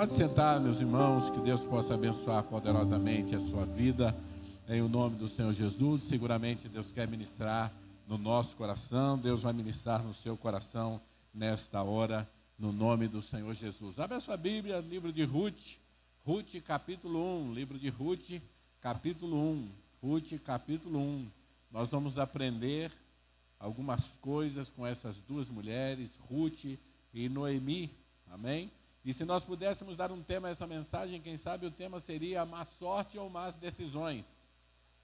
Pode sentar, meus irmãos, que Deus possa abençoar poderosamente a sua vida, em o nome do Senhor Jesus. Seguramente Deus quer ministrar no nosso coração, Deus vai ministrar no seu coração nesta hora, no nome do Senhor Jesus. Abra a sua Bíblia, livro de Ruth, Ruth capítulo 1, livro de Ruth capítulo 1, Ruth capítulo 1. Nós vamos aprender algumas coisas com essas duas mulheres, Ruth e Noemi, amém? E se nós pudéssemos dar um tema a essa mensagem, quem sabe o tema seria má sorte ou más decisões.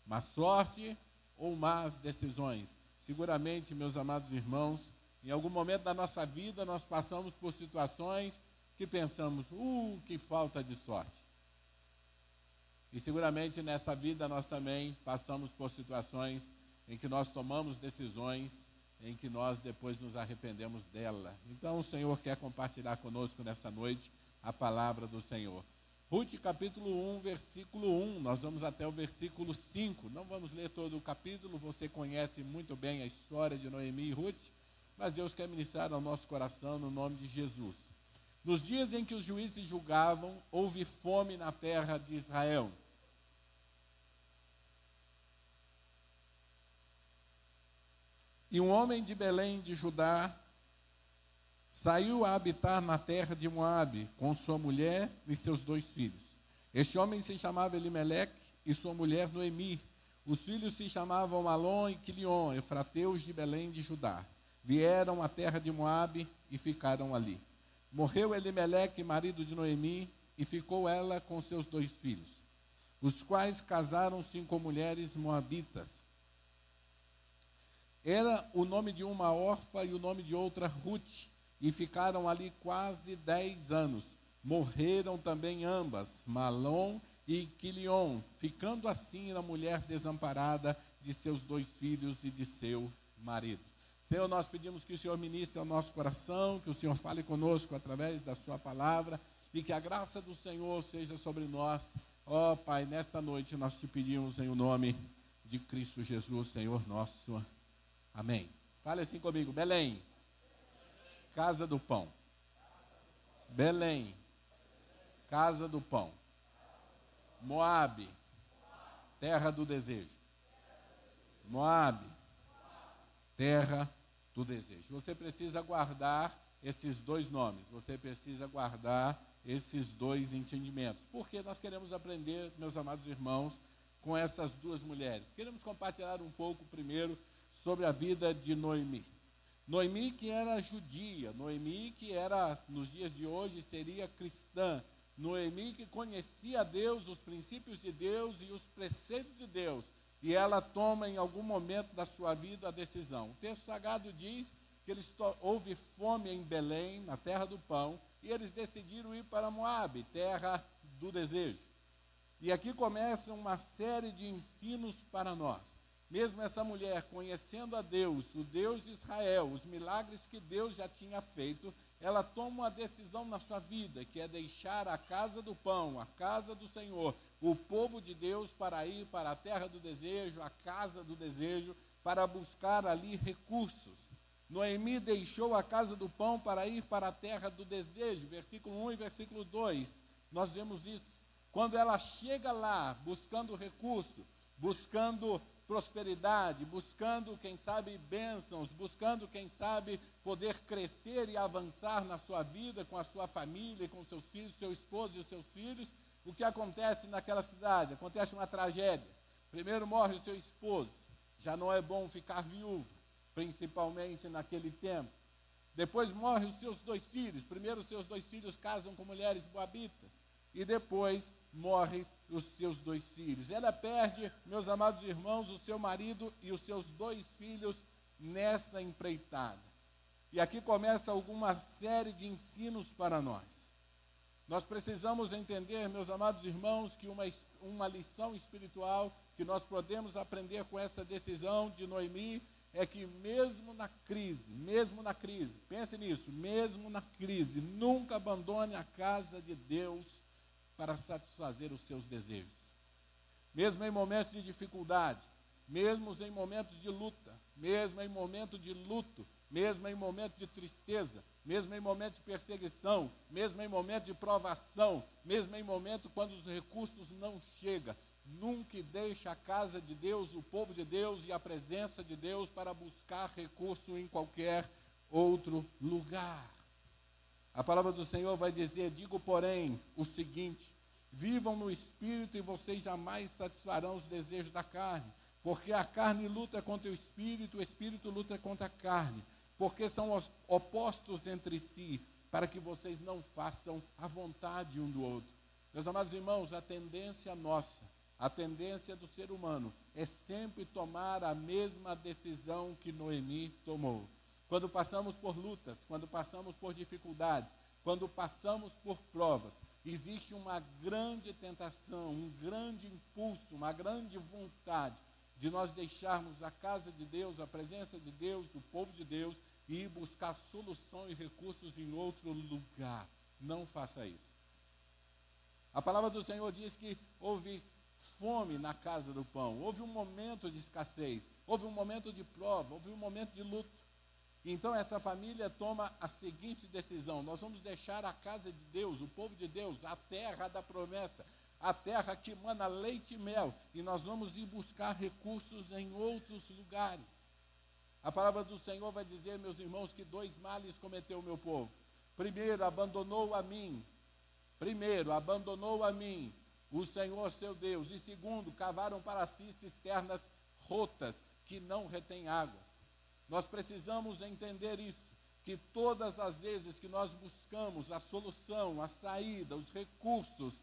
Má sorte ou más decisões. Seguramente, meus amados irmãos, em algum momento da nossa vida nós passamos por situações que pensamos, que falta de sorte. E seguramente nessa vida nós também passamos por situações em que nós tomamos decisões em que nós depois nos arrependemos dela. Então o Senhor quer compartilhar conosco nessa noite a palavra do Senhor. Ruth capítulo 1, versículo 1, nós vamos até o versículo 5, não vamos ler todo o capítulo, você conhece muito bem a história de Noemi e Ruth, mas Deus quer ministrar ao nosso coração no nome de Jesus. Nos dias em que os juízes julgavam, houve fome na terra de Israel. E um homem de Belém de Judá saiu a habitar na terra de Moabe, com sua mulher e seus 2 filhos. Este homem se chamava Elimeleque e sua mulher Noemi. Os filhos se chamavam Malom e Quilion, efrateus de Belém de Judá. Vieram à terra de Moabe e ficaram ali. Morreu Elimeleque, marido de Noemi, e ficou ela com seus 2 filhos, os quais casaram-se com mulheres moabitas. Era o nome de uma órfã e o nome de outra Ruth, e ficaram ali quase 10 anos. Morreram também ambas, Malom e Quilion, ficando assim a mulher desamparada de seus 2 filhos e de seu marido. Senhor, nós pedimos que o Senhor ministre ao nosso coração, que o Senhor fale conosco através da sua palavra, e que a graça do Senhor seja sobre nós. Ó Pai, nesta noite nós te pedimos em o nome de Cristo Jesus, Senhor nosso. Amém. Fale assim comigo, Belém, casa do pão. Belém, casa do pão. Moabe, terra do desejo. Moabe, terra do desejo. Você precisa guardar esses 2 nomes, você precisa guardar esses 2 entendimentos, porque nós queremos aprender, meus amados irmãos, com essas 2 mulheres. Queremos compartilhar um pouco primeiro sobre a vida de Noemi. Noemi que era judia, Noemi que era, nos dias de hoje, seria cristã, Noemi que conhecia Deus, os princípios de Deus e os preceitos de Deus, e ela toma em algum momento da sua vida a decisão. O texto sagrado diz que houve fome em Belém, na terra do pão, e eles decidiram ir para Moabe, terra do desejo. E aqui começa uma série de ensinos para nós. Mesmo essa mulher conhecendo a Deus, o Deus de Israel, os milagres que Deus já tinha feito, ela toma uma decisão na sua vida, que é deixar a casa do pão, a casa do Senhor, o povo de Deus, para ir para a terra do desejo, a casa do desejo, para buscar ali recursos. Noemi deixou a casa do pão para ir para a terra do desejo, versículo 1 e versículo 2, nós vemos isso. Quando ela chega lá, buscando recurso, buscando prosperidade, buscando, quem sabe, bênçãos, buscando, quem sabe, poder crescer e avançar na sua vida, com a sua família, com seus filhos, seu esposo e os seus filhos, o que acontece naquela cidade? Acontece uma tragédia. Primeiro morre o seu esposo, já não é bom ficar viúvo, principalmente naquele tempo. Depois morre os seus 2 filhos, primeiro os seus 2 filhos casam com mulheres moabitas, e depois morre os seus 2 filhos. Ela perde, meus amados irmãos, o seu marido e os seus 2 filhos nessa empreitada. E aqui começa alguma série de ensinos para nós. Nós precisamos entender, meus amados irmãos, que uma lição espiritual que nós podemos aprender com essa decisão de Noemi é que mesmo na crise, pense nisso, mesmo na crise, nunca abandone a casa de Deus para satisfazer os seus desejos. Mesmo em momentos de dificuldade, mesmo em momentos de luta, mesmo em momento de luto, mesmo em momento de tristeza, mesmo em momento de perseguição, mesmo em momento de provação, mesmo em momento quando os recursos não chegam. Nunca deixe a casa de Deus, o povo de Deus e a presença de Deus para buscar recurso em qualquer outro lugar. A palavra do Senhor vai dizer: digo, porém, o seguinte: vivam no Espírito e vocês jamais satisfarão os desejos da carne, porque a carne luta contra o Espírito luta contra a carne, porque são opostos entre si, para que vocês não façam a vontade um do outro. Meus amados irmãos, a tendência nossa, a tendência do ser humano é sempre tomar a mesma decisão que Noemi tomou. Quando passamos por lutas, quando passamos por dificuldades, quando passamos por provas, existe uma grande tentação, um grande impulso, uma grande vontade de nós deixarmos a casa de Deus, a presença de Deus, o povo de Deus, e ir buscar solução e recursos em outro lugar. Não faça isso. A palavra do Senhor diz que houve fome na casa do pão, houve um momento de escassez, houve um momento de prova, houve um momento de luto. Então essa família toma a seguinte decisão: nós vamos deixar a casa de Deus, o povo de Deus, a terra da promessa, a terra que mana leite e mel, e nós vamos ir buscar recursos em outros lugares. A palavra do Senhor vai dizer, meus irmãos, que 2 males cometeu o meu povo. Primeiro, abandonou a mim o Senhor seu Deus. E segundo, cavaram para si cisternas rotas que não retêm águas. Nós precisamos entender isso, que todas as vezes que nós buscamos a solução, a saída, os recursos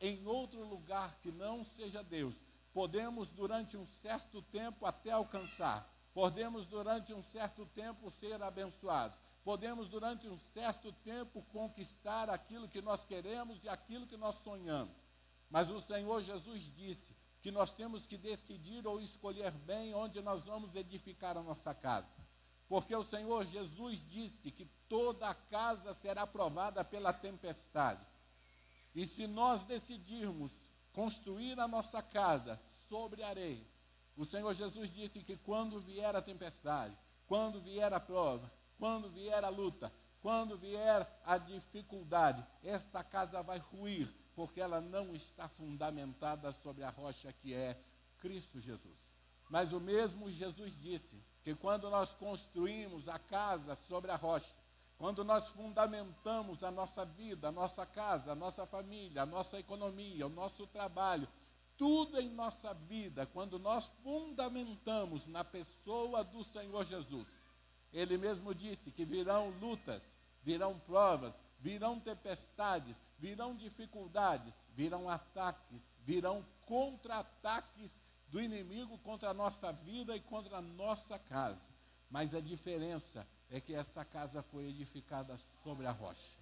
em outro lugar que não seja Deus, podemos durante um certo tempo até alcançar, podemos durante um certo tempo ser abençoados, podemos durante um certo tempo conquistar aquilo que nós queremos e aquilo que nós sonhamos. Mas o Senhor Jesus disse que nós temos que decidir ou escolher bem onde nós vamos edificar a nossa casa. Porque o Senhor Jesus disse que toda a casa será provada pela tempestade. E se nós decidirmos construir a nossa casa sobre areia, o Senhor Jesus disse que quando vier a tempestade, quando vier a prova, quando vier a luta, quando vier a dificuldade, essa casa vai ruir, porque ela não está fundamentada sobre a rocha que é Cristo Jesus. Mas o mesmo Jesus disse que quando nós construímos a casa sobre a rocha, quando nós fundamentamos a nossa vida, a nossa casa, a nossa família, a nossa economia, o nosso trabalho, tudo em nossa vida, quando nós fundamentamos na pessoa do Senhor Jesus, Ele mesmo disse que virão lutas, virão provas, virão tempestades, virão dificuldades, virão ataques, virão contra-ataques do inimigo contra a nossa vida e contra a nossa casa. Mas a diferença é que essa casa foi edificada sobre a rocha.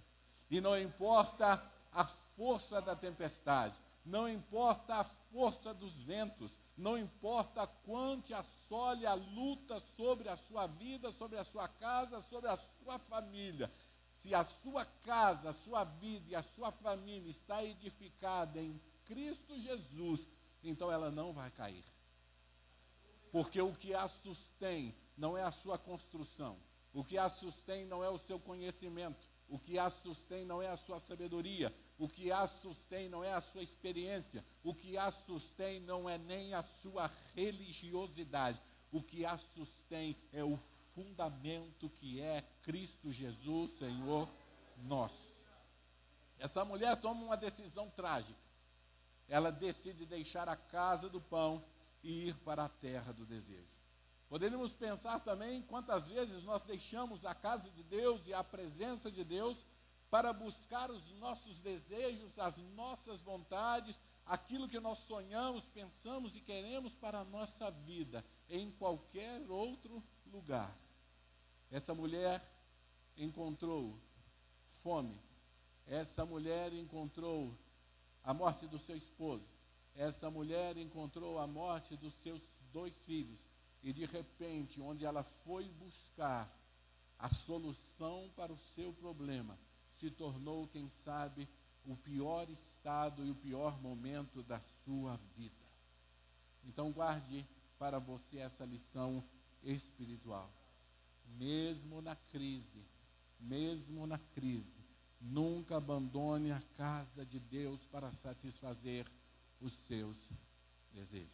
E não importa a força da tempestade, não importa a força dos ventos, não importa quanto assole a luta sobre a sua vida, sobre a sua casa, sobre a sua família. Se a sua casa, a sua vida e a sua família está edificada em Cristo Jesus, então ela não vai cair. Porque o que a sustém não é a sua construção, o que a sustém não é o seu conhecimento, o que a sustém não é a sua sabedoria, o que a sustém não é a sua experiência, o que a sustém não é nem a sua religiosidade, o que a sustém é o fundamento que é Cristo Jesus, Senhor nosso. Essa mulher toma uma decisão trágica. Ela decide deixar a casa do pão e ir para a terra do desejo. Poderíamos pensar também quantas vezes nós deixamos a casa de Deus e a presença de Deus para buscar os nossos desejos, as nossas vontades, aquilo que nós sonhamos, pensamos e queremos para a nossa vida, em qualquer outro lugar. Essa mulher encontrou fome, essa mulher encontrou a morte do seu esposo, essa mulher encontrou a morte dos seus 2 filhos, e de repente, onde ela foi buscar a solução para o seu problema, se tornou, quem sabe, o pior estado e o pior momento da sua vida. Então guarde para você essa lição espiritual. mesmo na crise, nunca abandone a casa de Deus para satisfazer os seus desejos.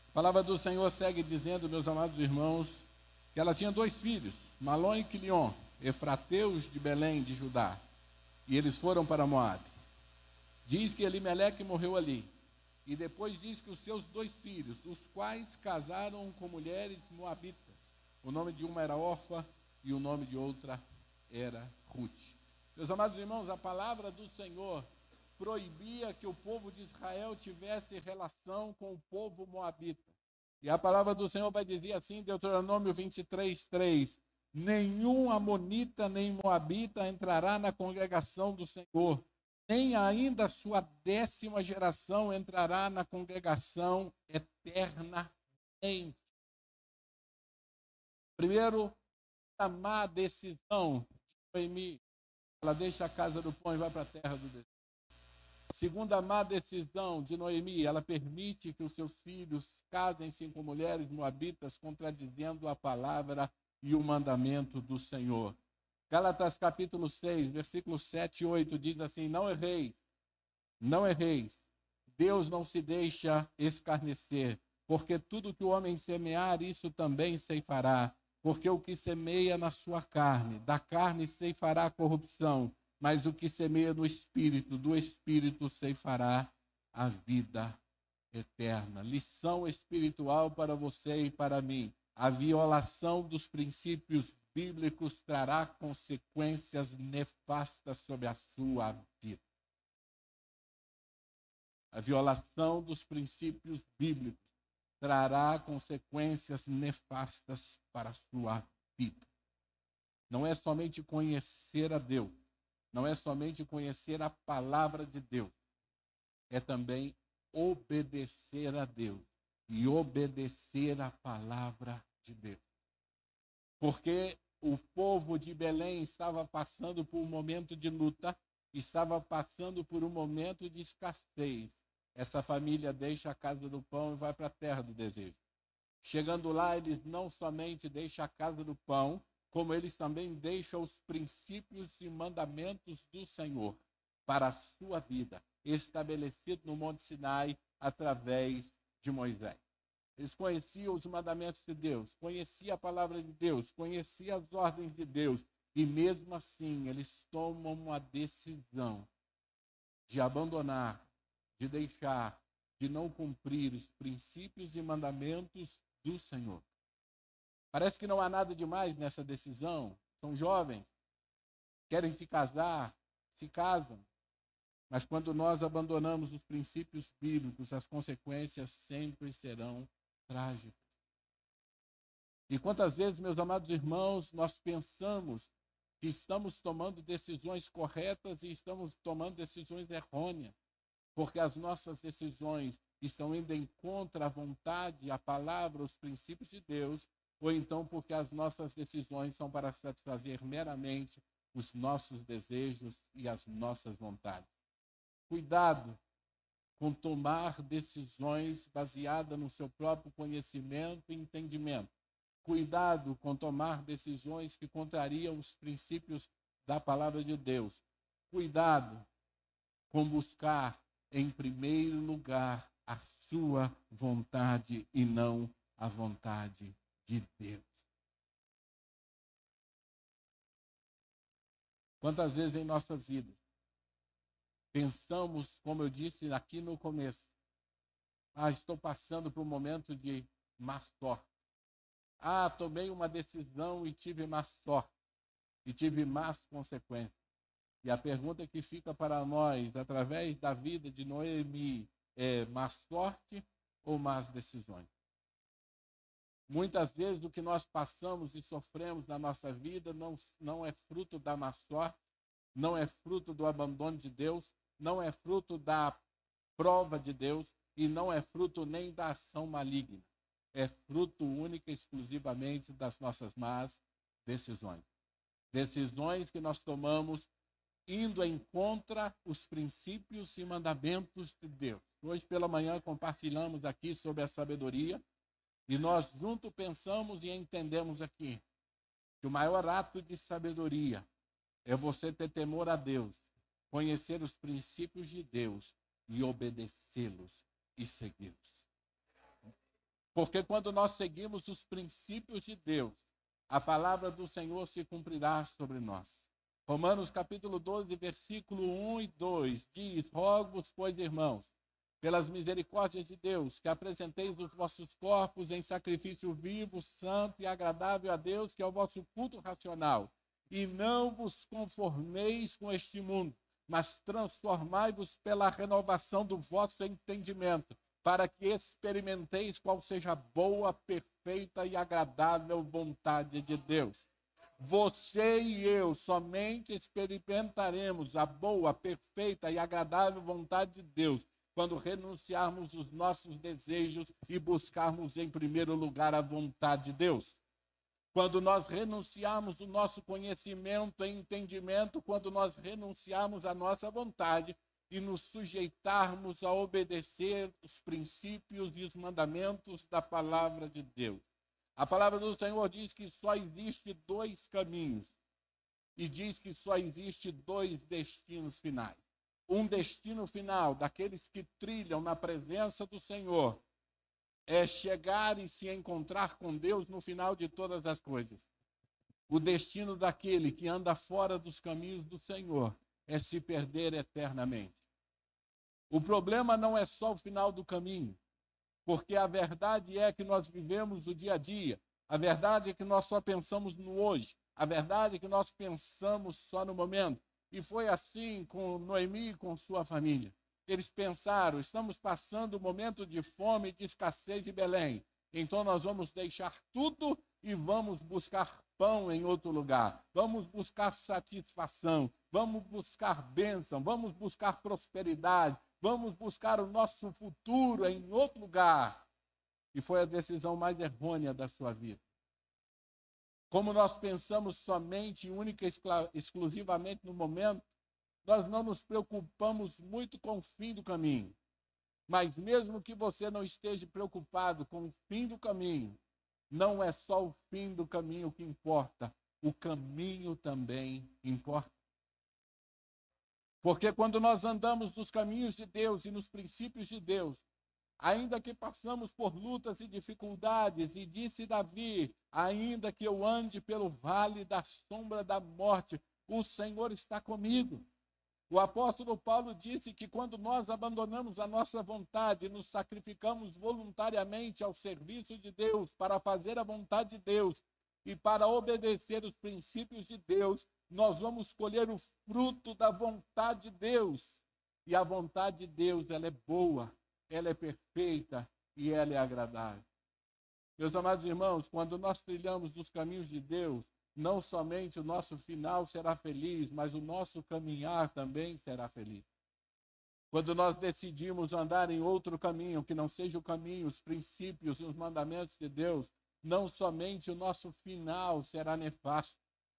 A palavra do Senhor segue dizendo, meus amados irmãos, que ela tinha 2 filhos, Malom e Quilion, efrateus de Belém de Judá, e eles foram para Moabe. Diz que Elimeleque morreu ali, e depois diz que os seus 2 filhos, os quais casaram com mulheres moabitas, o nome de uma era Orfa e o nome de outra era Ruth. Meus amados irmãos, a palavra do Senhor proibia que o povo de Israel tivesse relação com o povo moabita. E a palavra do Senhor vai dizer assim, Deuteronômio 23:3, nenhum amonita nem moabita entrará na congregação do Senhor, nem ainda a sua 10ª geração entrará na congregação eternamente. Primeiro, a má decisão de Noemi, ela deixa a casa do pão e vai para a terra do deserto. Segunda má decisão de Noemi, ela permite que os seus filhos casem-se com mulheres moabitas, contradizendo a palavra e o mandamento do Senhor. Gálatas capítulo 6, versículos 7 e 8 diz assim, não erreis, Deus não se deixa escarnecer, porque tudo que o homem semear, isso também ceifará. Porque o que semeia na sua carne, da carne ceifará corrupção, mas o que semeia no Espírito, do Espírito ceifará a vida eterna. Lição espiritual para você e para mim. A violação dos princípios bíblicos trará consequências nefastas sobre a sua vida. A violação dos princípios bíblicos trará consequências nefastas para a sua vida. Não é somente conhecer a Deus, não é somente conhecer a palavra de Deus, é também obedecer a Deus e obedecer a palavra de Deus. Porque o povo de Belém estava passando por um momento de luta, estava passando por um momento de escassez. Essa família deixa a casa do pão e vai para a terra do desejo. Chegando lá, eles não somente deixam a casa do pão, como eles também deixam os princípios e mandamentos do Senhor para a sua vida, estabelecido no Monte Sinai através de Moisés. Eles conheciam os mandamentos de Deus, conheciam a palavra de Deus, conheciam as ordens de Deus, e mesmo assim eles tomam uma decisão de abandonar, de deixar, de não cumprir os princípios e mandamentos do Senhor. Parece que não há nada demais nessa decisão. São jovens, querem se casar, se casam. Mas quando nós abandonamos os princípios bíblicos, as consequências sempre serão trágicas. E quantas vezes, meus amados irmãos, nós pensamos que estamos tomando decisões corretas e estamos tomando decisões errôneas, porque as nossas decisões estão indo em contra a vontade, a palavra, os princípios de Deus, ou então porque as nossas decisões são para satisfazer meramente os nossos desejos e as nossas vontades. Cuidado com tomar decisões baseadas no seu próprio conhecimento e entendimento. Cuidado com tomar decisões que contrariam os princípios da palavra de Deus. Cuidado com buscar, em primeiro lugar, a sua vontade e não a vontade de Deus. Quantas vezes em nossas vidas pensamos, como eu disse aqui no começo, estou passando por um momento de má sorte. Tomei uma decisão e tive má sorte, e tive más consequências. E a pergunta que fica para nós, através da vida de Noemi, é má sorte ou más decisões? Muitas vezes o que nós passamos e sofremos na nossa vida não é fruto da má sorte, não é fruto do abandono de Deus, não é fruto da prova de Deus e não é fruto nem da ação maligna. É fruto única e exclusivamente das nossas más decisões. Decisões que nós tomamos indo em contra os princípios e mandamentos de Deus. Hoje pela manhã compartilhamos aqui sobre a sabedoria E nós juntos pensamos e entendemos aqui que o maior ato de sabedoria é você ter temor a Deus, conhecer os princípios de Deus e obedecê-los e segui-los. Porque quando nós seguimos os princípios de Deus, a palavra do Senhor se cumprirá sobre nós. Romanos capítulo 12, versículo 1 e 2 diz: Rogo-vos, pois, irmãos, pelas misericórdias de Deus, que apresenteis os vossos corpos em sacrifício vivo, santo e agradável a Deus, que é o vosso culto racional. E não vos conformeis com este mundo, mas transformai-vos pela renovação do vosso entendimento, para que experimenteis qual seja a boa, perfeita e agradável vontade de Deus. Você e eu somente experimentaremos a boa, perfeita e agradável vontade de Deus quando renunciarmos os nossos desejos e buscarmos em primeiro lugar a vontade de Deus. Quando nós renunciarmos o nosso conhecimento e entendimento, quando nós renunciarmos a nossa vontade e nos sujeitarmos a obedecer os princípios e os mandamentos da palavra de Deus. A palavra do Senhor diz que só existe dois caminhos e diz que só existe dois destinos finais. Um destino final daqueles que trilham na presença do Senhor é chegar e se encontrar com Deus no final de todas as coisas. O destino daquele que anda fora dos caminhos do Senhor é se perder eternamente. O problema não é só o final do caminho, porque a verdade é que nós vivemos o dia a dia, a verdade é que nós só pensamos no hoje, a verdade é que nós pensamos só no momento. E foi assim com Noemi e com sua família. Eles pensaram, estamos passando um momento de fome e de escassez em Belém, então nós vamos deixar tudo e vamos buscar pão em outro lugar, vamos buscar satisfação, vamos buscar bênção, vamos buscar prosperidade, vamos buscar o nosso futuro em outro lugar. E foi a decisão mais errônea da sua vida. Como nós pensamos somente, única e exclusivamente no momento, nós não nos preocupamos muito com o fim do caminho. Mas mesmo que você não esteja preocupado com o fim do caminho, não é só o fim do caminho que importa, o caminho também importa. Porque quando nós andamos nos caminhos de Deus e nos princípios de Deus, ainda que passamos por lutas e dificuldades, e disse Davi, ainda que eu ande pelo vale da sombra da morte, o Senhor está comigo. O apóstolo Paulo disse que quando nós abandonamos a nossa vontade e nos sacrificamos voluntariamente ao serviço de Deus, para fazer a vontade de Deus e para obedecer os princípios de Deus, nós vamos colher o fruto da vontade de Deus. E a vontade de Deus, ela é boa, ela é perfeita e ela é agradável. Meus amados irmãos, quando nós trilhamos nos caminhos de Deus, não somente o nosso final será feliz, mas o nosso caminhar também será feliz. Quando nós decidimos andar em outro caminho, que não seja o caminho, os princípios e os mandamentos de Deus, não somente o nosso final será nefasto,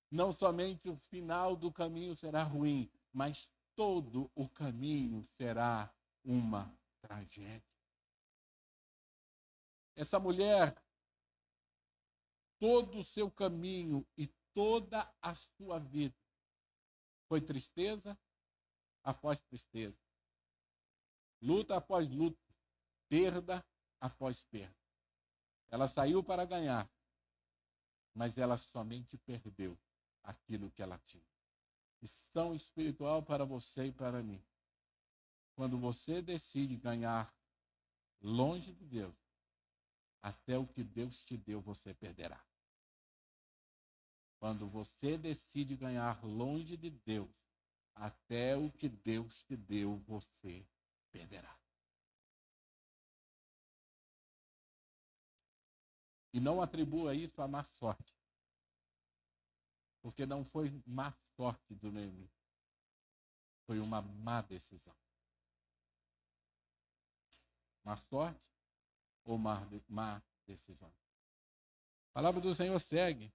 não somente o final do caminho será ruim, mas todo o caminho será uma tragédia. Essa mulher, todo o seu caminho e toda a sua vida foi tristeza após tristeza, luta após luta, perda após perda. Ela saiu para ganhar, mas ela somente perdeu aquilo que ela tinha. Lição espiritual para você e para mim. Quando você decide ganhar longe de Deus, até o que Deus te deu, você perderá. Quando você decide ganhar longe de Deus, até o que Deus te deu, você perderá. E não atribua isso à má sorte. Porque não foi má sorte do Noemi. Foi uma má decisão. Má sorte ou má decisão? A palavra do Senhor segue.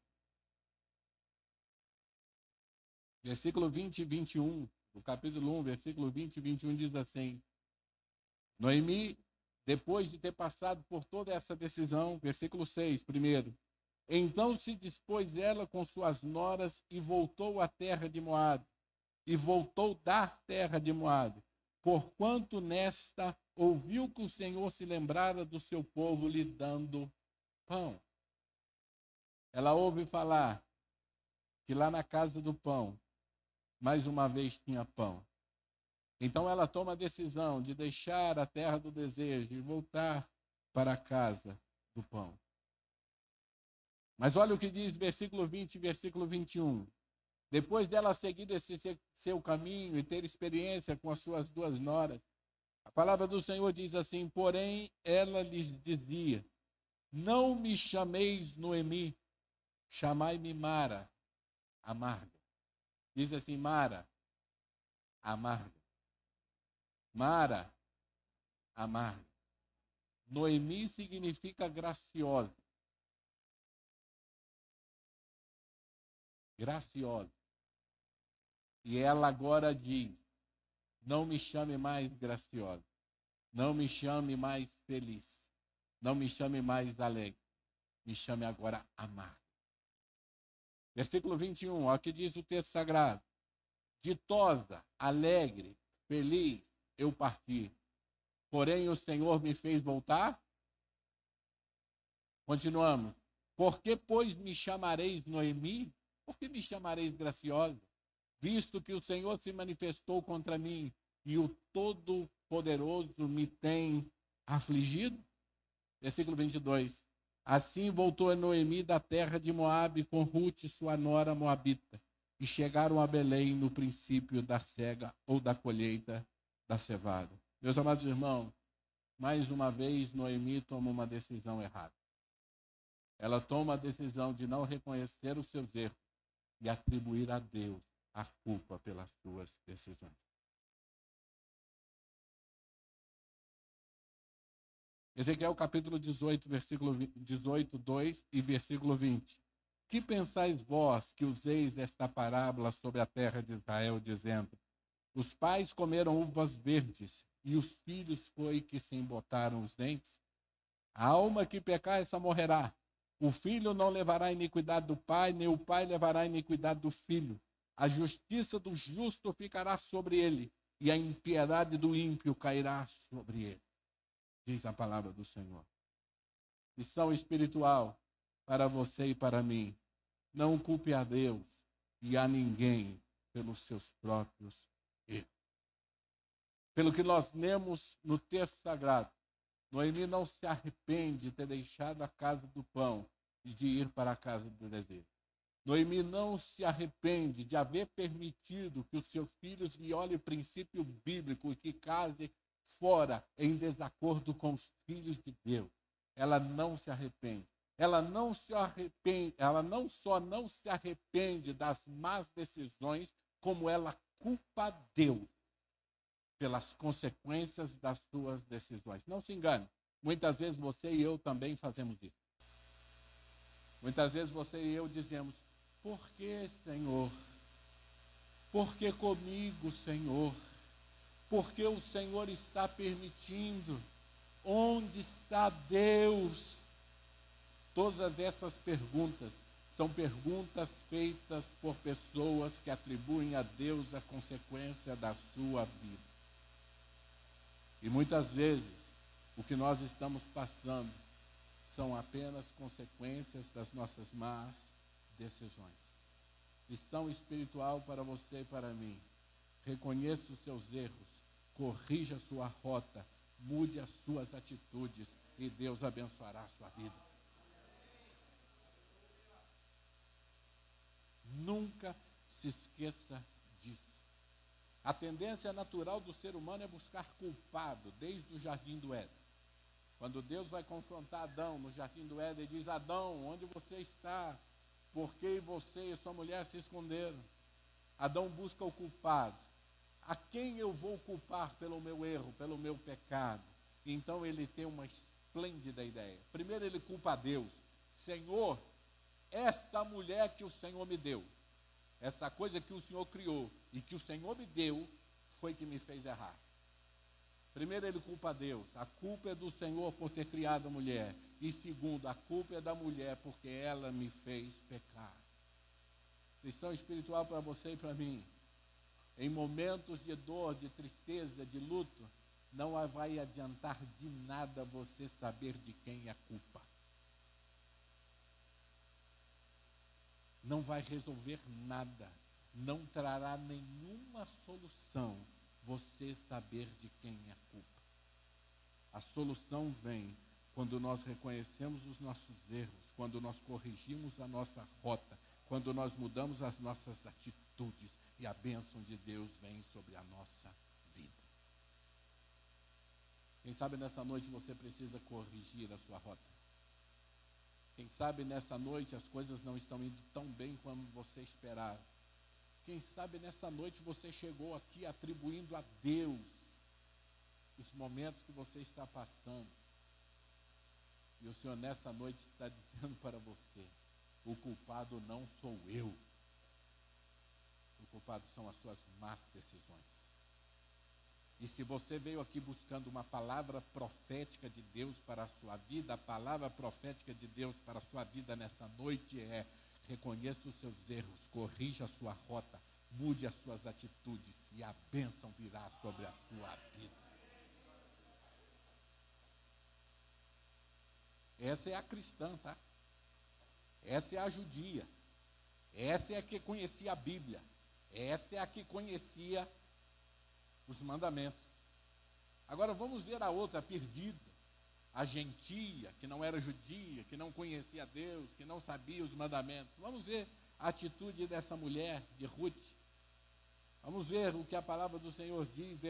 Versículo 20 e 21, do capítulo 1, versículo 20 e 21 diz assim: Noemi depois de ter passado por toda essa decisão, versículo 6, primeiro. Então se dispôs ela com suas noras e voltou à terra de Moabe, e voltou da terra de Moabe, porquanto nesta ouviu que o Senhor se lembrara do seu povo lhe dando pão. Ela ouve falar que lá na casa do pão, mais uma vez tinha pão. Então ela toma a decisão de deixar a terra do desejo e voltar para a casa do pão. Mas olha o que diz versículo 20 e versículo 21. Depois dela seguir esse seu caminho e ter experiência com as suas duas noras, a palavra do Senhor diz assim: porém ela lhes dizia: não me chameis Noemi, chamai-me Mara, amarga. Diz assim: Mara, amarga. Mara, amarga. Noemi significa graciosa. Graciosa. E ela agora diz: não me chame mais graciosa. Não me chame mais feliz. Não me chame mais alegre. Me chame agora amarga. Versículo 21, olha o que diz o texto sagrado. Ditosa, alegre, feliz, eu parti. Porém o Senhor me fez voltar. Continuamos. Por que, pois, me chamareis Noemi? Por que me chamareis graciosa? Visto que o Senhor se manifestou contra mim e o Todo-Poderoso me tem afligido? Versículo 22. Assim voltou a Noemi da terra de Moabe com Rute, sua nora moabita, e chegaram a Belém no princípio da cega ou da colheita da cevada. Meus amados irmãos, mais uma vez Noemi toma uma decisão errada. Ela toma a decisão de não reconhecer os seus erros e atribuir a Deus a culpa pelas suas decisões. Ezequiel capítulo 18, versículo 18, 2 e versículo 20. Que pensais vós que useis esta parábola sobre a terra de Israel, dizendo: os pais comeram uvas verdes, e os filhos foi que se embotaram os dentes? A alma que pecar, essa morrerá. O filho não levará a iniquidade do pai, nem o pai levará a iniquidade do filho. A justiça do justo ficará sobre ele, e a impiedade do ímpio cairá sobre ele. Diz a palavra do Senhor. Lição espiritual para você e para mim. Não culpe a Deus e a ninguém pelos seus próprios erros. Pelo que nós lemos no texto sagrado, Noemi não se arrepende de ter deixado a casa do pão e de ir para a casa do desejo. Noemi não se arrepende de haver permitido que os seus filhos violem o princípio bíblico e que casem fora em desacordo com os filhos de Deus. Ela não se arrepende. Ela não só não se arrepende das más decisões, como ela culpa Deus pelas consequências das suas decisões. Não se engane, muitas vezes você e eu também fazemos isso. Muitas vezes você e eu dizemos: por que, Senhor? Por que comigo, Senhor? Por que o Senhor está permitindo? Onde está Deus? Todas essas perguntas são perguntas feitas por pessoas que atribuem a Deus a consequência da sua vida. E muitas vezes, o que nós estamos passando são apenas consequências das nossas más decisões. Lição espiritual para você e para mim. Reconheça os seus erros, corrija a sua rota, mude as suas atitudes e Deus abençoará a sua vida. Nunca se esqueça disso. A tendência natural do ser humano é buscar culpado, desde o jardim do Éden. Quando Deus vai confrontar Adão no jardim do Éden, ele diz: Adão, onde você está? Por que você e sua mulher se esconderam? Adão busca o culpado. A quem eu vou culpar pelo meu erro, pelo meu pecado? Então ele tem uma esplêndida ideia. Primeiro ele culpa a Deus. Senhor, essa mulher que o Senhor me deu, essa coisa que o Senhor criou e que o Senhor me deu, foi que me fez errar. Primeiro, ele culpa a Deus. A culpa é do Senhor por ter criado a mulher. E segundo, a culpa é da mulher porque ela me fez pecar. Lição espiritual para você e para mim. Em momentos de dor, de tristeza, de luto, não vai adiantar de nada você saber de quem é a culpa. Não vai resolver nada. Não trará nenhuma solução você saber de quem é a culpa. A solução vem quando nós reconhecemos os nossos erros, quando nós corrigimos a nossa rota, quando nós mudamos as nossas atitudes e a bênção de Deus vem sobre a nossa vida. Quem sabe nessa noite você precisa corrigir a sua rota. Quem sabe nessa noite as coisas não estão indo tão bem como você esperava. Quem sabe nessa noite você chegou aqui atribuindo a Deus os momentos que você está passando. E o Senhor nessa noite está dizendo para você, o culpado não sou eu. O culpado são as suas más decisões. E se você veio aqui buscando uma palavra profética de Deus para a sua vida, a palavra profética de Deus para a sua vida nessa noite é: reconheça os seus erros, corrija a sua rota, mude as suas atitudes e a bênção virá sobre a sua vida. Essa é a cristã, tá? Essa é a judia. Essa é a que conhecia a Bíblia. Essa é a que conhecia os mandamentos. Agora vamos ver a outra perdida, a gentia, que não era judia, que não conhecia Deus, que não sabia os mandamentos. Vamos ver a atitude dessa mulher, de Ruth. Vamos ver o que a palavra do Senhor diz,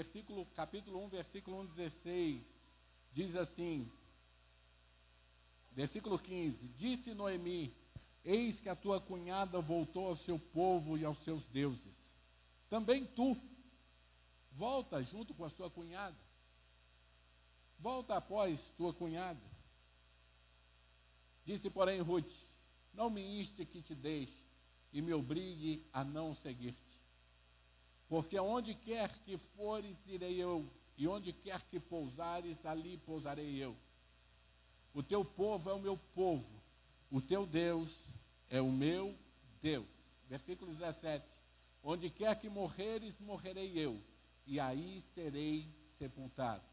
capítulo 1, versículo 16, diz assim, versículo 15, disse Noemi, eis que a tua cunhada voltou ao seu povo e aos seus deuses. Também tu, volta junto com a sua cunhada. Volta após tua cunhada. Disse, porém, Ruth, não me inste que te deixe e me obrigue a não seguir-te. Porque onde quer que fores, irei eu, e onde quer que pousares, ali pousarei eu. O teu povo é o meu povo, o teu Deus é o meu Deus. Versículo 17, onde quer que morreres, morrerei eu, e aí serei sepultado.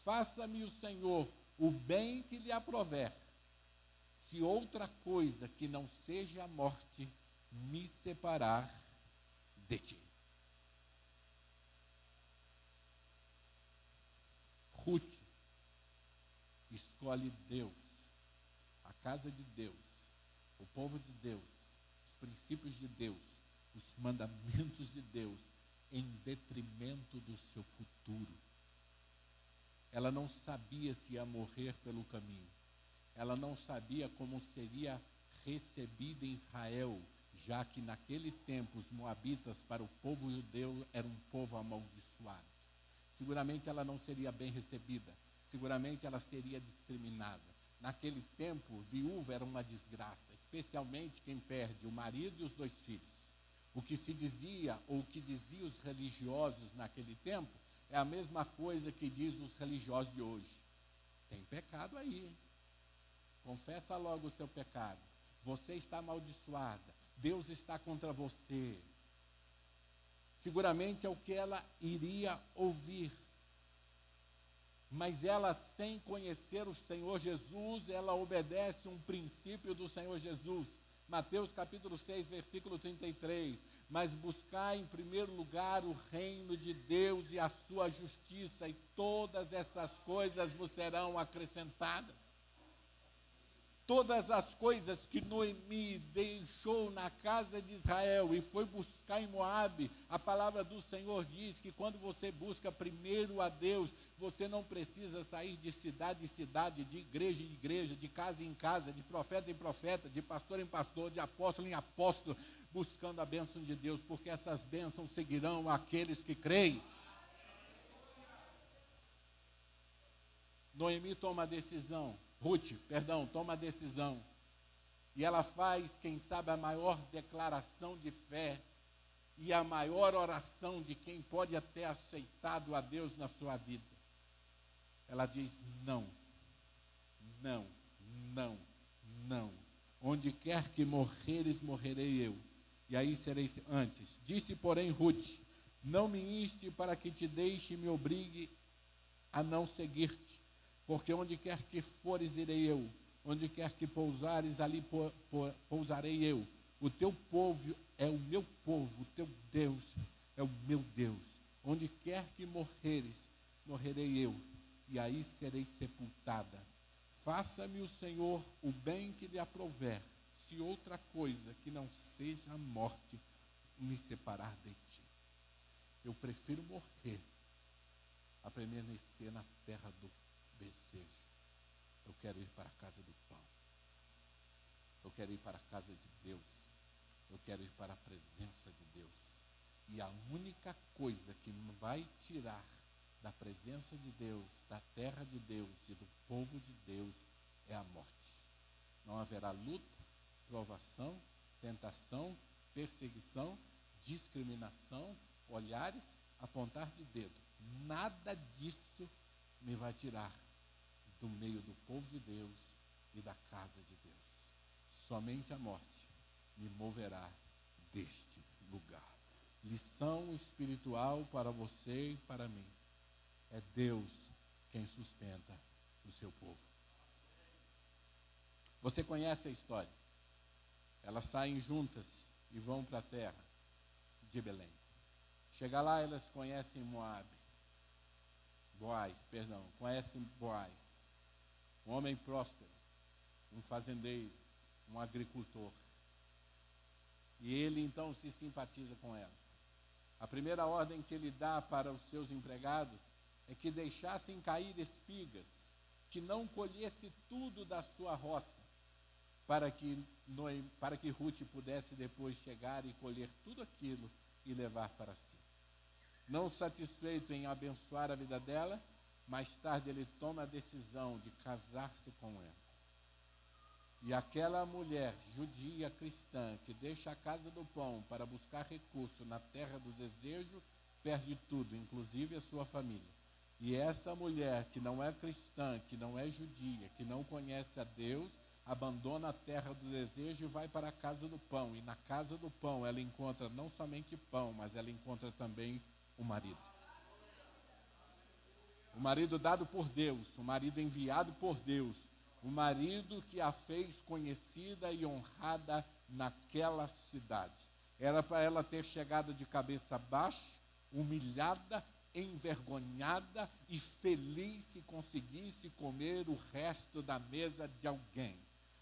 Faça-me o Senhor o bem que lhe aprover, se outra coisa que não seja a morte me separar de ti. Ruth escolhe Deus, a casa de Deus, o povo de Deus, os princípios de Deus, os mandamentos de Deus, em detrimento do seu futuro. Ela não sabia se ia morrer pelo caminho. Ela não sabia como seria recebida em Israel, já que naquele tempo os moabitas para o povo judeu eram um povo amaldiçoado. Seguramente ela não seria bem recebida, seguramente ela seria discriminada. Naquele tempo, viúva era uma desgraça, especialmente quem perde o marido e os 2 filhos. O que se dizia, ou o que diziam os religiosos naquele tempo, é a mesma coisa que diz os religiosos de hoje. Tem pecado aí, hein? Confessa logo o seu pecado. Você está amaldiçoada. Deus está contra você. Seguramente é o que ela iria ouvir. Mas ela, sem conhecer o Senhor Jesus, ela obedece um princípio do Senhor Jesus. Mateus capítulo 6, versículo 33. Mas buscai em primeiro lugar o reino de Deus e a sua justiça, e todas essas coisas vos serão acrescentadas. Todas as coisas que Noemi deixou na casa de Israel e foi buscar em Moabe, a palavra do Senhor diz que quando você busca primeiro a Deus, você não precisa sair de cidade em cidade, de igreja em igreja, de casa em casa, de profeta em profeta, de pastor em pastor, de apóstolo em apóstolo, buscando a bênção de Deus, porque essas bênçãos seguirão aqueles que creem. Noemi toma a decisão. Ruth, toma a decisão. E ela faz, quem sabe, a maior declaração de fé e a maior oração de quem pode até aceitado a Deus na sua vida. Ela diz: não, não, não, não. Onde quer que morreres, morrerei eu. E aí serei antes. Disse, porém, Ruth: não me inste para que te deixe e me obrigue a não seguir-te, porque onde quer que fores, irei eu. Onde quer que pousares, ali pousarei eu. O teu povo é o meu povo, o teu Deus é o meu Deus. Onde quer que morreres, morrerei eu, e aí serei sepultada. Faça-me o Senhor o bem que lhe aprouver, se outra coisa que não seja a morte me separar de ti. Eu prefiro morrer a permanecer na terra do desejo. Eu quero ir para a casa do pão. Eu quero ir para a casa de Deus. Eu quero ir para a presença de Deus. E a única coisa que me vai tirar da presença de Deus, da terra de Deus e do povo de Deus é a morte. Não haverá luta, provação, tentação, perseguição, discriminação, olhares, apontar de dedo. Nada disso me vai tirar do meio do povo de Deus e da casa de Deus. Somente a morte me moverá deste lugar. Lição espiritual para você e para mim. É Deus quem sustenta o seu povo. Você conhece a história. Elas saem juntas e vão para a terra de Belém. Chega lá, elas conhecem conhecem Boaz. Um homem próspero, um fazendeiro, um agricultor. E ele então se simpatiza com ela. A primeira ordem que ele dá para os seus empregados é que deixassem cair espigas, que não colhesse tudo da sua roça, para que Ruth pudesse depois chegar e colher tudo aquilo e levar para si. Não satisfeito em abençoar a vida dela, mais tarde ele toma a decisão de casar-se com ela. E aquela mulher judia cristã que deixa a casa do pão para buscar recurso na terra do desejo, perde tudo, inclusive a sua família. E essa mulher que não é cristã, que não é judia, que não conhece a Deus, abandona a terra do desejo e vai para a casa do pão. E na casa do pão ela encontra não somente pão, mas ela encontra também o marido. O marido dado por Deus, o marido enviado por Deus, o marido que a fez conhecida e honrada naquela cidade. Era para ela ter chegado de cabeça baixa, humilhada, envergonhada e feliz se conseguisse comer o resto da mesa de alguém.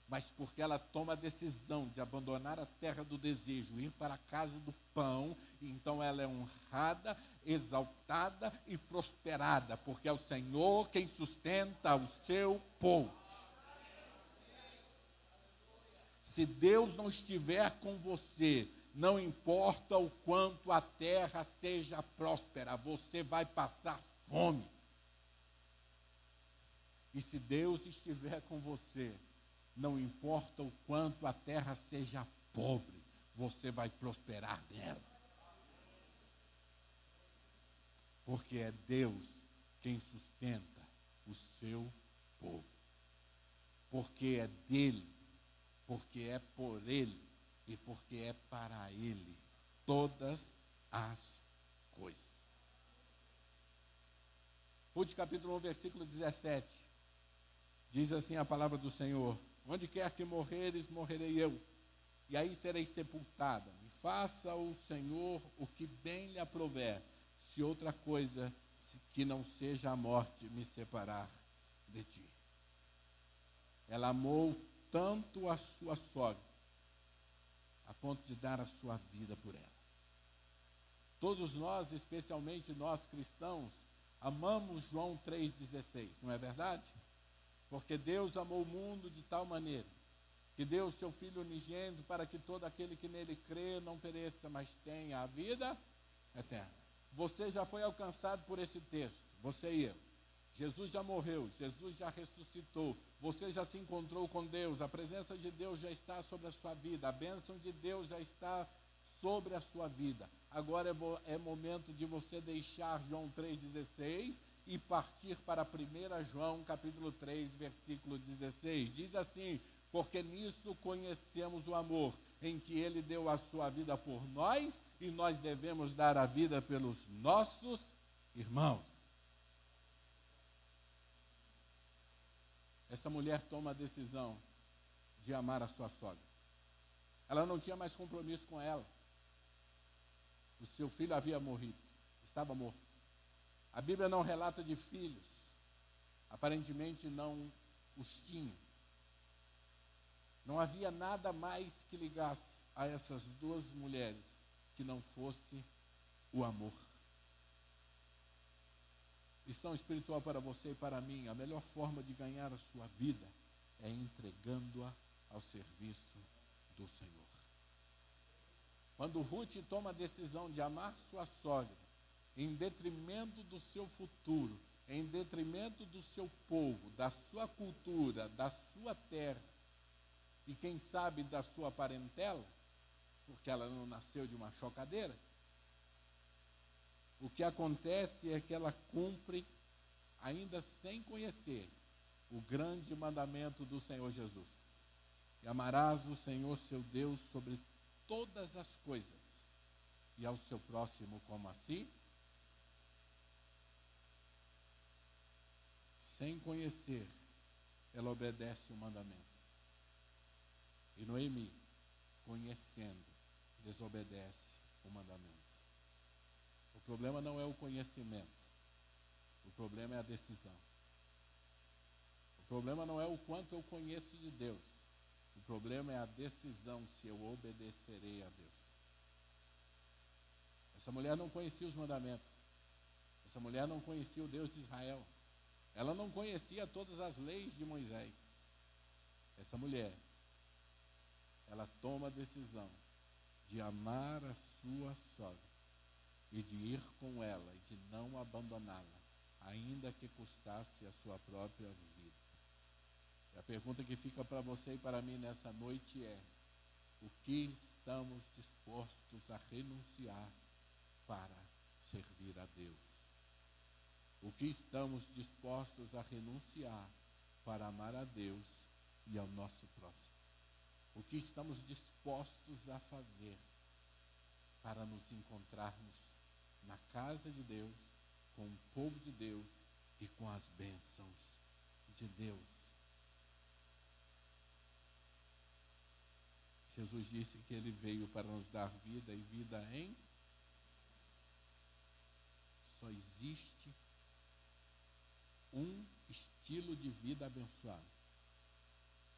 Mas porque ela toma a decisão de abandonar a terra do desejo, ir para a casa do pão, então ela é honrada, exaltada e prosperada, porque é o Senhor quem sustenta o seu povo. Se Deus não estiver com você, não importa o quanto a terra seja próspera, você vai passar fome. E se Deus estiver com você, não importa o quanto a terra seja pobre, você vai prosperar nela. Porque é Deus quem sustenta o seu povo. Porque é dele, porque é por ele e porque é para ele todas as coisas. Ruth capítulo 1, versículo 17. Diz assim a palavra do Senhor: onde quer que morreres, morrerei eu, e aí serei sepultada. E faça o Senhor o que bem lhe aprouver, se outra coisa que não seja a morte me separar de ti. Ela amou tanto a sua sogra, a ponto de dar a sua vida por ela. Todos nós, especialmente nós cristãos, amamos João 3,16, não é verdade? Porque Deus amou o mundo de tal maneira que deu o seu Filho unigênito para que todo aquele que nele crê não pereça, mas tenha a vida eterna. Você já foi alcançado por esse texto, você e eu. Jesus já morreu, Jesus já ressuscitou, você já se encontrou com Deus, a presença de Deus já está sobre a sua vida, a bênção de Deus já está sobre a sua vida. Agora é momento de você deixar João 3,16 e partir para 1 João capítulo 3, versículo 16. Diz assim: porque nisso conhecemos o amor, em que ele deu a sua vida por nós, e nós devemos dar a vida pelos nossos irmãos. Essa mulher toma a decisão de amar a sua sogra. Ela não tinha mais compromisso com ela. O seu filho havia morrido, estava morto. A Bíblia não relata de filhos, aparentemente não os tinha. Não havia nada mais que ligasse a essas duas mulheres que não fosse o amor. Lição espiritual para você e para mim: a melhor forma de ganhar a sua vida é entregando-a ao serviço do Senhor. Quando Ruth toma a decisão de amar sua sogra, em detrimento do seu futuro, em detrimento do seu povo, da sua cultura, da sua terra, e quem sabe da sua parentela, porque ela não nasceu de uma chocadeira, o que acontece é que ela cumpre, ainda sem conhecer, o grande mandamento do Senhor Jesus: e amarás o Senhor seu Deus sobre todas as coisas, e ao seu próximo como a si. Sem conhecer, ela obedece o mandamento. E Noemi, conhecendo, desobedece o mandamento. O problema não é o conhecimento, o problema é a decisão. O problema não é o quanto eu conheço de Deus, o problema é a decisão se eu obedecerei a Deus. Essa mulher não conhecia os mandamentos, essa mulher não conhecia o Deus de Israel, ela não conhecia todas as leis de Moisés. Essa mulher, ela toma a decisão de amar a sua sogra e de ir com ela e de não abandoná-la, ainda que custasse a sua própria vida. E a pergunta que fica para você e para mim nessa noite é: o que estamos dispostos a renunciar para servir a Deus? O que estamos dispostos a renunciar para amar a Deus e ao nosso próximo? O que estamos dispostos a fazer para nos encontrarmos na casa de Deus, com o povo de Deus e com as bênçãos de Deus? Jesus disse que ele veio para nos dar vida e vida em... Só existe um estilo de vida abençoado.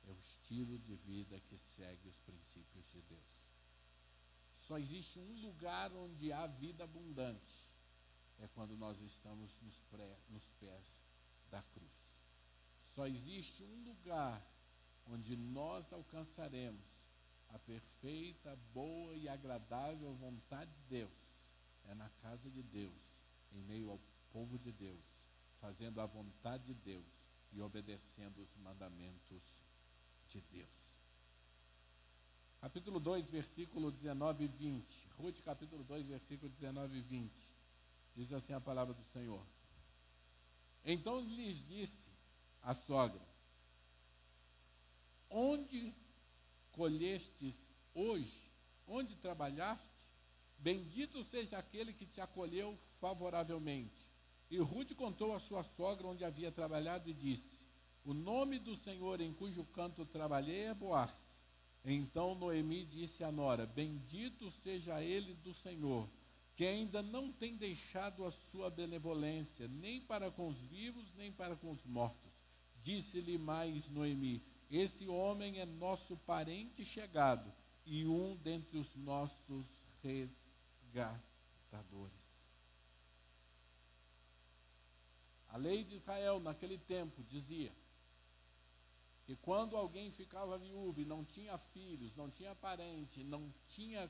É o estilo de vida que segue os princípios de Deus. Só existe um lugar onde há vida abundante. É quando nós estamos nos pés da cruz. Só existe um lugar onde nós alcançaremos a perfeita, boa e agradável vontade de Deus. É na casa de Deus, em meio ao povo de Deus, fazendo a vontade de Deus e obedecendo os mandamentos de Deus. Capítulo 2, versículo 19 e 20. Ruth, capítulo 2, versículo 19 e 20. Diz assim a palavra do Senhor: então lhes disse a sogra: onde colhestes hoje? Onde trabalhaste? Bendito seja aquele que te acolheu favoravelmente. E Ruth contou à sua sogra onde havia trabalhado e disse: o nome do Senhor em cujo canto trabalhei é Boaz. Então Noemi disse à nora: bendito seja ele do Senhor, que ainda não tem deixado a sua benevolência, nem para com os vivos, nem para com os mortos. Disse-lhe mais Noemi: esse homem é nosso parente chegado e um dentre os nossos resgatadores. A lei de Israel naquele tempo dizia que quando alguém ficava viúvo e não tinha filhos, não tinha parente, não tinha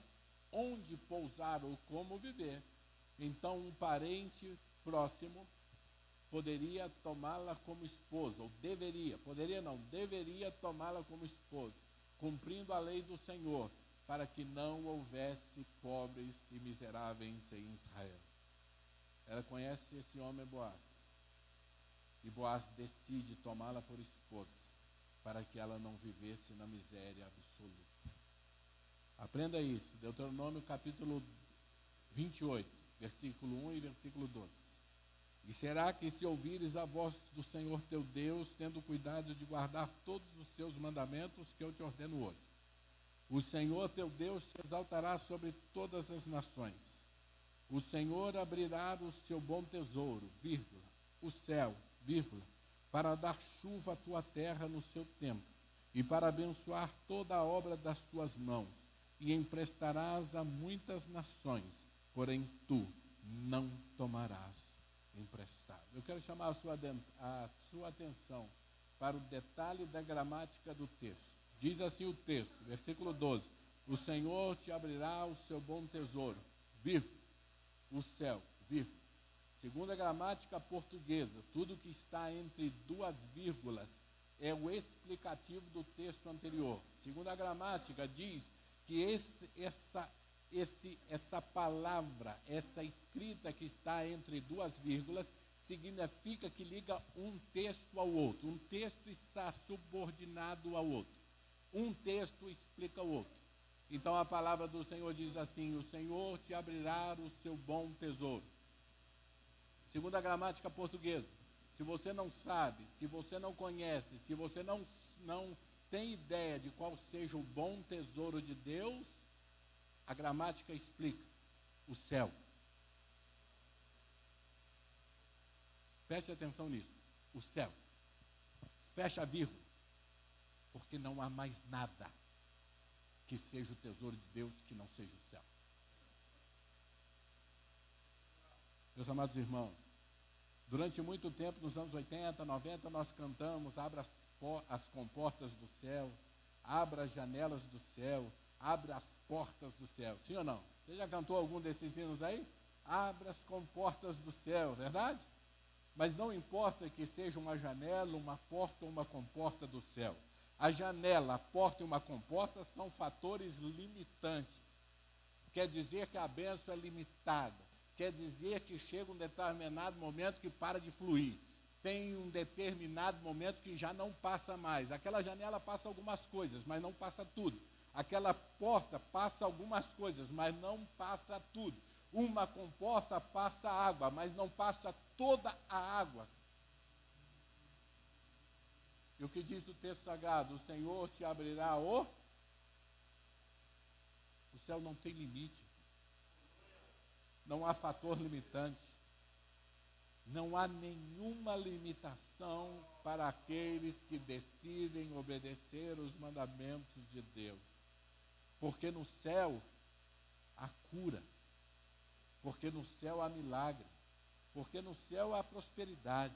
onde pousar ou como viver, então um parente próximo poderia tomá-la como esposa, ou deveria tomá-la como esposa, cumprindo a lei do Senhor, para que não houvesse pobres e miseráveis em Israel. Ela conhece esse homem Boaz. E Boaz decide tomá-la por esposa, para que ela não vivesse na miséria absoluta. Aprenda isso, Deuteronômio capítulo 28, versículo 1 e versículo 12. E será que se ouvires a voz do Senhor teu Deus, tendo cuidado de guardar todos os seus mandamentos que eu te ordeno hoje, o Senhor teu Deus te exaltará sobre todas as nações. O Senhor abrirá o seu bom tesouro, vírgula, o céu, vírgula, para dar chuva à tua terra no seu tempo, e para abençoar toda a obra das tuas mãos, e emprestarás a muitas nações, porém tu não tomarás emprestado. Eu quero chamar a sua atenção para o detalhe da gramática do texto. Diz assim o texto, versículo 12: o Senhor te abrirá o seu bom tesouro, vírgula, o céu, vírgula. Segundo a gramática portuguesa, tudo que está entre duas vírgulas é o explicativo do texto anterior. Segundo a gramática, diz que essa palavra, essa escrita que está entre duas vírgulas, significa que liga um texto ao outro. Um texto está subordinado ao outro. Um texto explica o outro. Então a palavra do Senhor diz assim: o Senhor te abrirá o seu bom tesouro. Segundo a gramática portuguesa, se você não sabe, se você não conhece, se você não tem ideia de qual seja o bom tesouro de Deus, a gramática explica: o céu. Preste atenção nisso, o céu. Fecha a vírgula, porque não há mais nada que seja o tesouro de Deus que não seja o céu. Meus amados irmãos, durante muito tempo, nos anos 80, 90, nós cantamos: abra as comportas do céu, abra as janelas do céu, abra as portas do céu. Sim ou não? Você já cantou algum desses hinos aí? Abra as comportas do céu, verdade? Mas não importa que seja uma janela, uma porta ou uma comporta do céu. A janela, a porta e uma comporta são fatores limitantes. Quer dizer que a bênção é limitada. Quer dizer que chega um determinado momento que para de fluir. Tem um determinado momento que já não passa mais. Aquela janela passa algumas coisas, mas não passa tudo. Aquela porta passa algumas coisas, mas não passa tudo. Uma comporta passa água, mas não passa toda a água. E o que diz o texto sagrado? O Senhor te abrirá o céu não tem limite. Não há fator limitante. Não há nenhuma limitação para aqueles que decidem obedecer os mandamentos de Deus. Porque no céu há cura. Porque no céu há milagre. Porque no céu há prosperidade.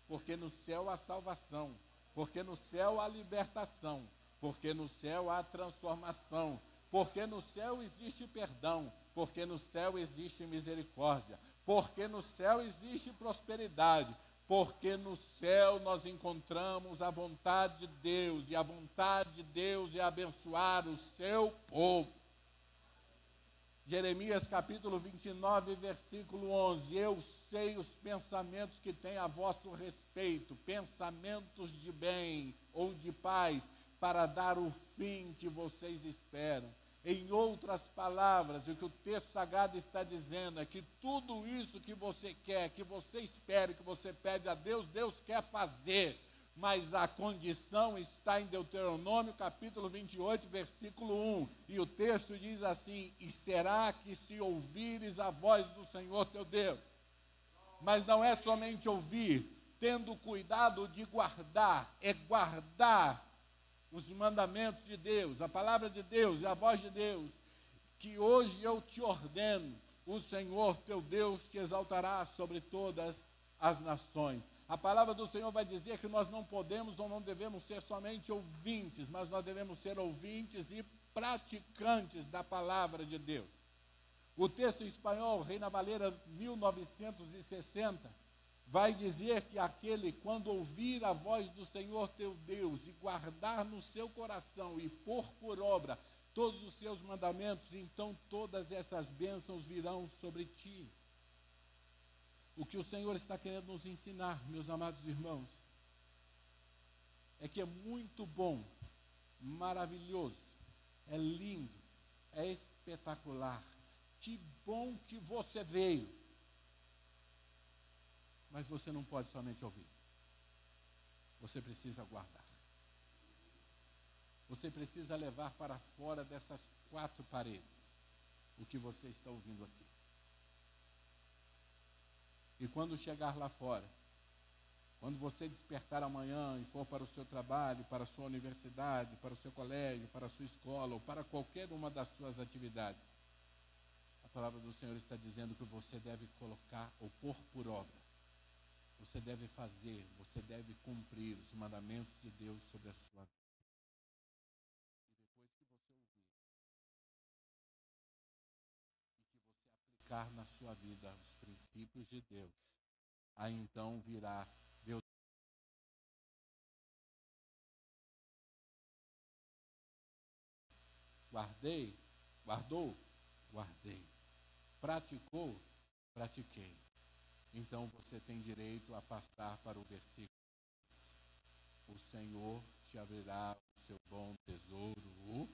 Porque no céu há salvação. Porque no céu há libertação. Porque no céu há transformação. Porque no céu existe perdão. Porque no céu existe misericórdia. Porque no céu existe prosperidade. Porque no céu nós encontramos a vontade de Deus. E a vontade de Deus é abençoar o seu povo. Jeremias capítulo 29, versículo 11. Eu sei os pensamentos que têm a vosso respeito, pensamentos de bem ou de paz, para dar o fim que vocês esperam. Em outras palavras, o que o texto sagrado está dizendo é que tudo isso que você quer, que você espera, que você pede a Deus, Deus quer fazer. Mas a condição está em Deuteronômio capítulo 28, versículo 1. E o texto diz assim: e será que se ouvires a voz do Senhor teu Deus? Mas não é somente ouvir, tendo cuidado de guardar, é guardar os mandamentos de Deus, a palavra de Deus e a voz de Deus, que hoje eu te ordeno, o Senhor teu Deus te exaltará sobre todas as nações. A palavra do Senhor vai dizer que nós não podemos ou não devemos ser somente ouvintes, mas nós devemos ser ouvintes e praticantes da palavra de Deus. O texto em espanhol, Reina Valera 1960, vai dizer que aquele, quando ouvir a voz do Senhor teu Deus e guardar no seu coração e pôr por obra todos os seus mandamentos, então todas essas bênçãos virão sobre ti. O que o Senhor está querendo nos ensinar, meus amados irmãos, é que é muito bom, maravilhoso, é lindo, é espetacular. Que bom que você veio. Mas você não pode somente ouvir. Você precisa guardar. Você precisa levar para fora dessas 4 paredes o que você está ouvindo aqui. E quando chegar lá fora, quando você despertar amanhã e for para o seu trabalho, para a sua universidade, para o seu colégio, para a sua escola, ou para qualquer uma das suas atividades, a palavra do Senhor está dizendo que você deve colocar ou pôr por obra. Você deve fazer, você deve cumprir os mandamentos de Deus sobre a sua vida. E depois que você ouvir, e que você aplicar na sua vida os princípios de Deus, aí então virá Deus. Guardei, guardou, guardei. Praticou, pratiquei. Então você tem direito a passar para o versículo. O Senhor te abrirá o seu bom tesouro, o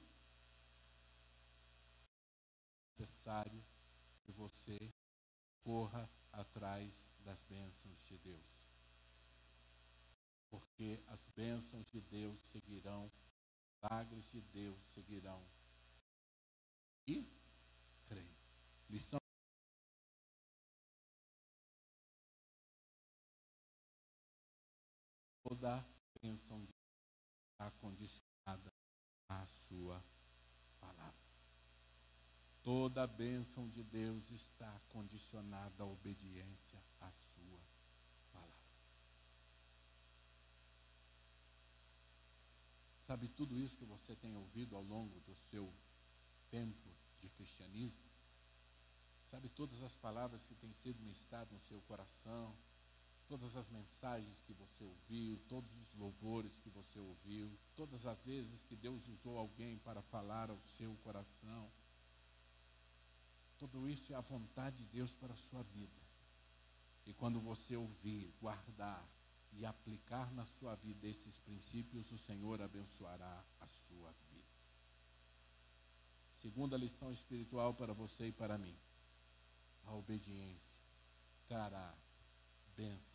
necessário que você corra atrás das bênçãos de Deus. Porque as bênçãos de Deus seguirão, milagres de Deus seguirão. E creio. Lição. Toda bênção de Deus está condicionada à sua palavra. Toda bênção de Deus está condicionada à obediência à sua palavra. Sabe tudo isso que você tem ouvido ao longo do seu tempo de cristianismo? Sabe todas as palavras que têm sido ministradas no seu coração? Todas as mensagens que você ouviu, todos os louvores que você ouviu, todas as vezes que Deus usou alguém para falar ao seu coração? Tudo isso é a vontade de Deus para a sua vida. E quando você ouvir, guardar e aplicar na sua vida esses princípios, o Senhor abençoará a sua vida. Segunda lição espiritual para você e para mim. A obediência trará bênçãos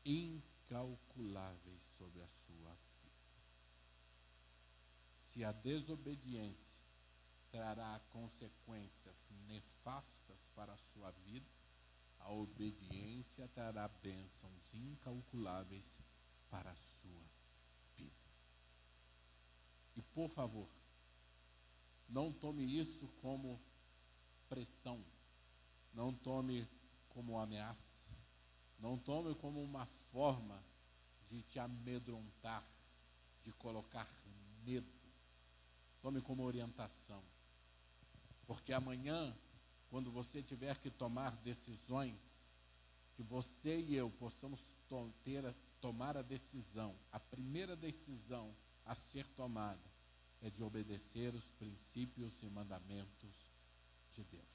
incalculáveis sobre a sua vida. Se a desobediência trará consequências nefastas para a sua vida, a obediência trará bênçãos incalculáveis para a sua vida. E por favor, não tome isso como pressão, não tome como ameaça, não tome como uma forma de te amedrontar, de colocar medo. Tome como orientação. Porque amanhã, quando você tiver que tomar decisões, que você e eu possamos tomar a decisão, a primeira decisão a ser tomada é de obedecer os princípios e mandamentos de Deus.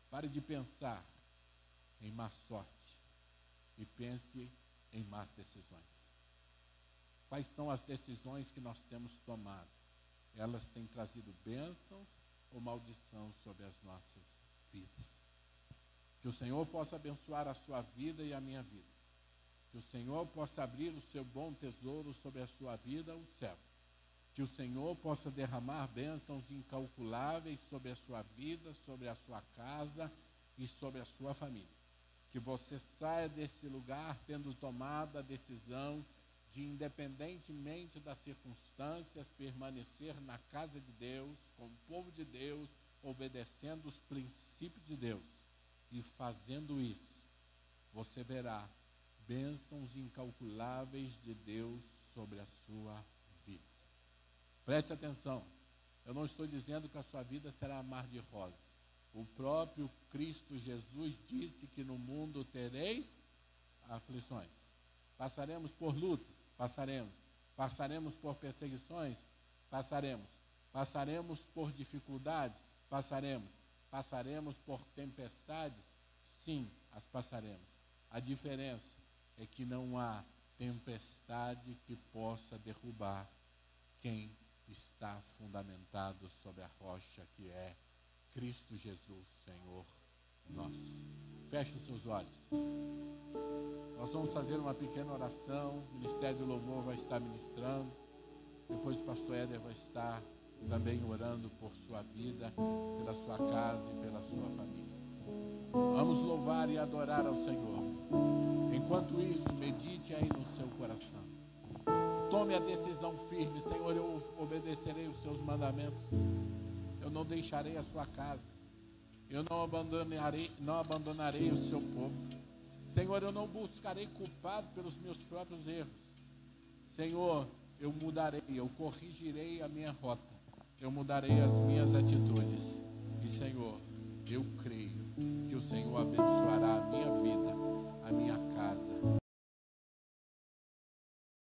Pare de pensar em má sorte e pense em más decisões. Quais são as decisões que nós temos tomado? Elas têm trazido bênçãos ou maldição sobre as nossas vidas? Que o Senhor possa abençoar a sua vida e a minha vida. Que o Senhor possa abrir o seu bom tesouro sobre a sua vida, o céu. Que o Senhor possa derramar bênçãos incalculáveis sobre a sua vida, sobre a sua casa e sobre a sua família. Que você saia desse lugar tendo tomado a decisão de, independentemente das circunstâncias, permanecer na casa de Deus, com o povo de Deus, obedecendo os princípios de Deus. E fazendo isso, você verá bênçãos incalculáveis de Deus sobre a sua vida. Preste atenção, eu não estou dizendo que a sua vida será mar de rosas. O próprio Cristo Jesus disse que no mundo tereis aflições. Passaremos por lutas? Passaremos. Passaremos por perseguições? Passaremos. Passaremos por dificuldades? Passaremos. Passaremos por tempestades? Sim, as passaremos. A diferença é que não há tempestade que possa derrubar quem está fundamentado sobre a rocha que é Cristo Jesus, Senhor nosso. Feche os seus olhos. Nós vamos fazer uma pequena oração. O Ministério do Louvor vai estar ministrando. Depois o pastor Éder vai estar também orando por sua vida, pela sua casa e pela sua família. Vamos louvar e adorar ao Senhor. Enquanto isso, medite aí no seu coração. Tome a decisão firme. Senhor, eu obedecerei os seus mandamentos. Eu não deixarei a sua casa. Eu não abandonarei o seu povo. Senhor, eu não buscarei culpado pelos meus próprios erros. Senhor, eu mudarei, eu corrigirei a minha rota. Eu mudarei as minhas atitudes. E, Senhor, eu creio que o Senhor abençoará a minha vida